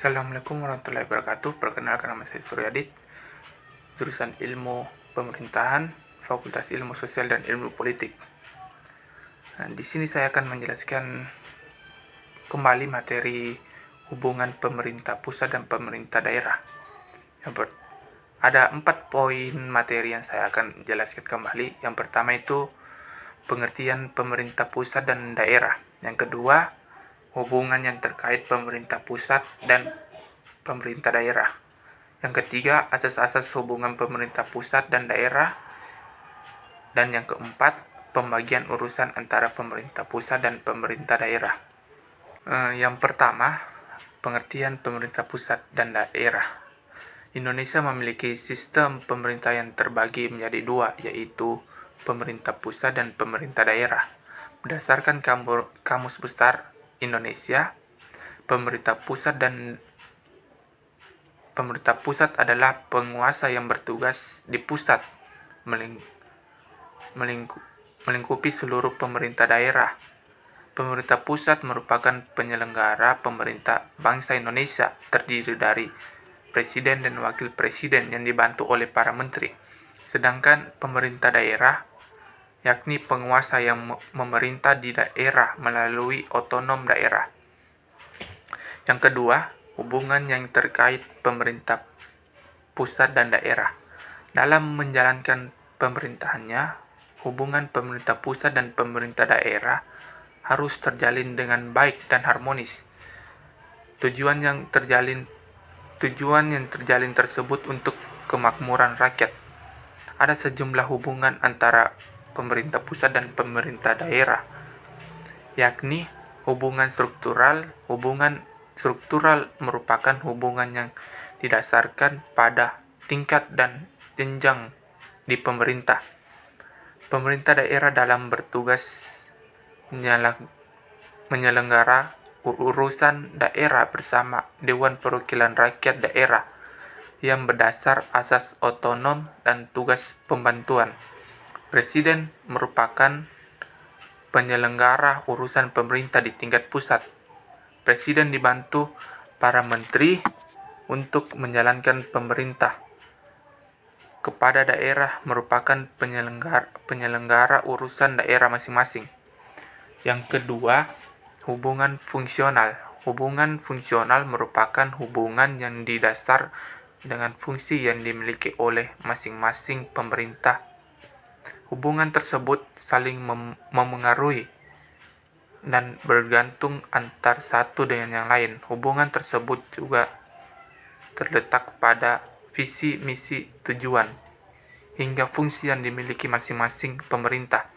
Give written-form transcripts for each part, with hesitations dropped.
Assalamualaikum warahmatullahi wabarakatuh. Perkenalkan, nama saya Suryadit, jurusan Ilmu Pemerintahan, Fakultas Ilmu Sosial dan Ilmu Politik. Nah, di sini saya akan menjelaskan kembali materi hubungan pemerintah pusat dan pemerintah daerah. Ada 4 poin materi yang saya akan jelaskan kembali. Yang pertama itu pengertian pemerintah pusat dan daerah. Yang kedua, hubungan yang terkait pemerintah pusat dan pemerintah daerah. Yang ketiga, asas-asas hubungan pemerintah pusat dan daerah. Dan yang keempat, pembagian urusan antara pemerintah pusat dan pemerintah daerah. Yang pertama, pengertian pemerintah pusat dan daerah. Indonesia memiliki sistem pemerintah yang terbagi menjadi 2, yaitu pemerintah pusat dan pemerintah daerah. Berdasarkan Kamus Besar Indonesia, pemerintah pusat adalah penguasa yang bertugas di pusat, melingkupi seluruh pemerintah daerah. Pemerintah pusat merupakan penyelenggara pemerintah bangsa Indonesia, terdiri dari presiden dan wakil presiden yang dibantu oleh para menteri. Sedangkan pemerintah daerah yakni penguasa yang memerintah di daerah melalui otonom daerah. Yang kedua, hubungan yang terkait pemerintah pusat dan daerah. Dalam menjalankan pemerintahannya, hubungan pemerintah pusat dan pemerintah daerah harus terjalin dengan baik dan harmonis. Tujuan yang terjalin tersebut untuk kemakmuran rakyat. Ada sejumlah hubungan antara pemerintah pusat dan pemerintah daerah, yakni hubungan struktural. Hubungan struktural merupakan hubungan yang didasarkan pada tingkat dan jenjang di pemerintah. Pemerintah daerah dalam bertugas menyelenggara urusan daerah bersama Dewan Perwakilan Rakyat Daerah yang berdasar asas otonom dan tugas pembantuan. Presiden merupakan penyelenggara urusan pemerintah di tingkat pusat. Presiden dibantu para menteri untuk menjalankan pemerintah. Kepada daerah merupakan penyelenggara urusan daerah masing-masing. Yang kedua, hubungan fungsional. Hubungan fungsional merupakan hubungan yang didasar dengan fungsi yang dimiliki oleh masing-masing pemerintah. Hubungan tersebut saling memengaruhi dan bergantung antar satu dengan yang lain. Hubungan tersebut juga terletak pada visi, misi, tujuan, hingga fungsi yang dimiliki masing-masing pemerintah.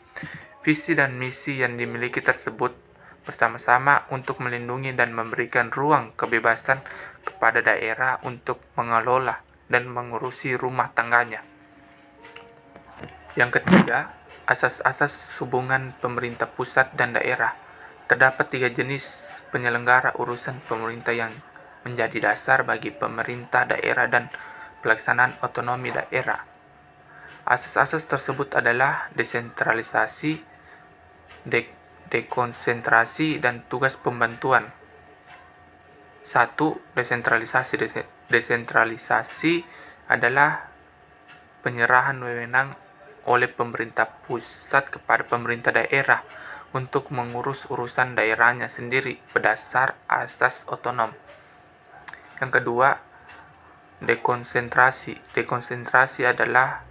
Visi dan misi yang dimiliki tersebut bersama-sama untuk melindungi dan memberikan ruang kebebasan kepada daerah untuk mengelola dan mengurusi rumah tangganya. Yang ketiga, asas-asas hubungan pemerintah pusat dan daerah. Terdapat 3 jenis penyelenggara urusan pemerintah yang menjadi dasar bagi pemerintah daerah dan pelaksanaan otonomi daerah. Asas-asas tersebut adalah desentralisasi, dekonsentrasi, dan tugas pembantuan. 1. Desentralisasi. Desentralisasi adalah penyerahan wewenang oleh pemerintah pusat kepada pemerintah daerah untuk mengurus urusan daerahnya sendiri berdasar asas otonom. Yang kedua, dekonsentrasi. Dekonsentrasi adalah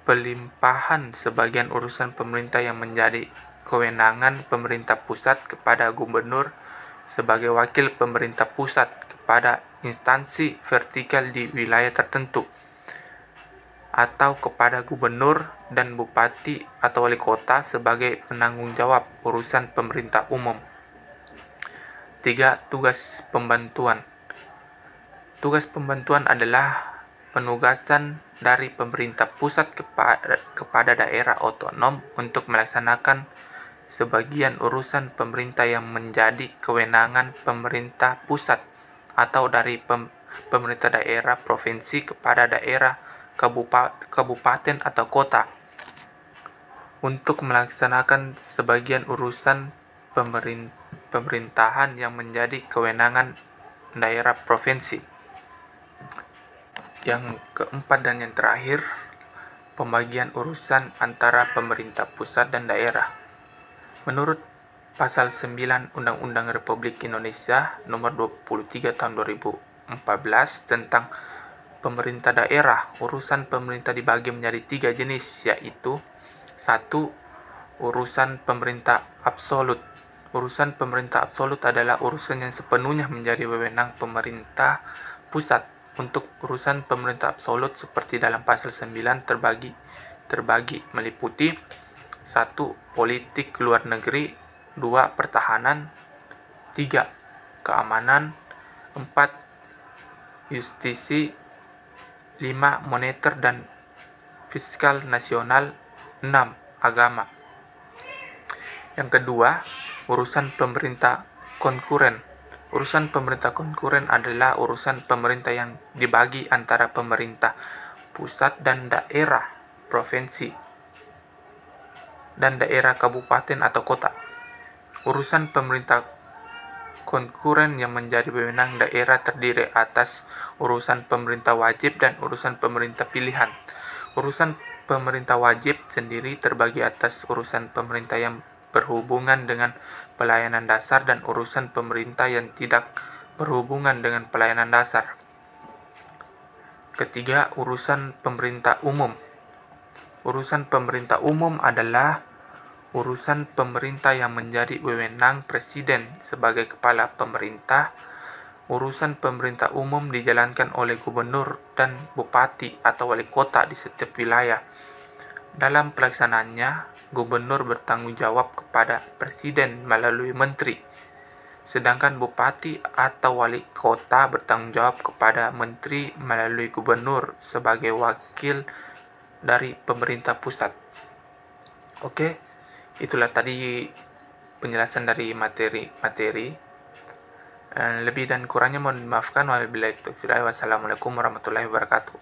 pelimpahan sebagian urusan pemerintah yang menjadi kewenangan pemerintah pusat kepada gubernur sebagai wakil pemerintah pusat kepada instansi vertikal di wilayah tertentu, atau kepada gubernur dan bupati atau wali kota sebagai penanggung jawab urusan pemerintah umum. 3. Tugas pembantuan. Tugas pembantuan adalah penugasan dari pemerintah pusat kepada daerah otonom untuk melaksanakan sebagian urusan pemerintah yang menjadi kewenangan pemerintah pusat, atau dari pemerintah daerah provinsi kepada daerah kabupaten atau kota untuk melaksanakan sebagian urusan pemerintahan yang menjadi kewenangan daerah provinsi. Yang keempat dan yang terakhir, pembagian urusan antara pemerintah pusat dan daerah. Menurut Pasal 9 Undang-Undang Republik Indonesia Nomor 23 Tahun 2014 tentang pemerintah daerah, urusan pemerintah dibagi menjadi 3 jenis, yaitu 1. Urusan pemerintah absolut. Urusan pemerintah absolut adalah urusan yang sepenuhnya menjadi wewenang pemerintah pusat. Untuk urusan pemerintah absolut seperti dalam pasal 9 terbagi meliputi 1. Politik luar negeri, 2. Pertahanan, 3. Keamanan, 4. Justisi, 5. Moneter dan fiskal nasional, 6. Agama. Yang kedua, urusan pemerintah konkuren. Urusan pemerintah konkuren adalah urusan pemerintah yang dibagi antara pemerintah pusat dan daerah provinsi dan daerah kabupaten atau kota. Urusan pemerintah konkuren yang menjadi wewenang daerah terdiri atas urusan pemerintah wajib dan urusan pemerintah pilihan. Urusan pemerintah wajib sendiri terbagi atas urusan pemerintah yang berhubungan dengan pelayanan dasar dan urusan pemerintah yang tidak berhubungan dengan pelayanan dasar. Ketiga, urusan pemerintah umum. Urusan pemerintah umum adalah urusan pemerintah yang menjadi wewenang presiden sebagai kepala pemerintah. Urusan pemerintah umum dijalankan oleh gubernur dan bupati atau wali kota di setiap wilayah. Dalam pelaksanaannya, gubernur bertanggung jawab kepada presiden melalui menteri, sedangkan bupati atau wali kota bertanggung jawab kepada menteri melalui gubernur sebagai wakil dari pemerintah pusat. Oke, itulah tadi penjelasan dari materi. Lebih dan kurangnya mohon dimaafkan. Wassalamualaikum warahmatullahi wabarakatuh.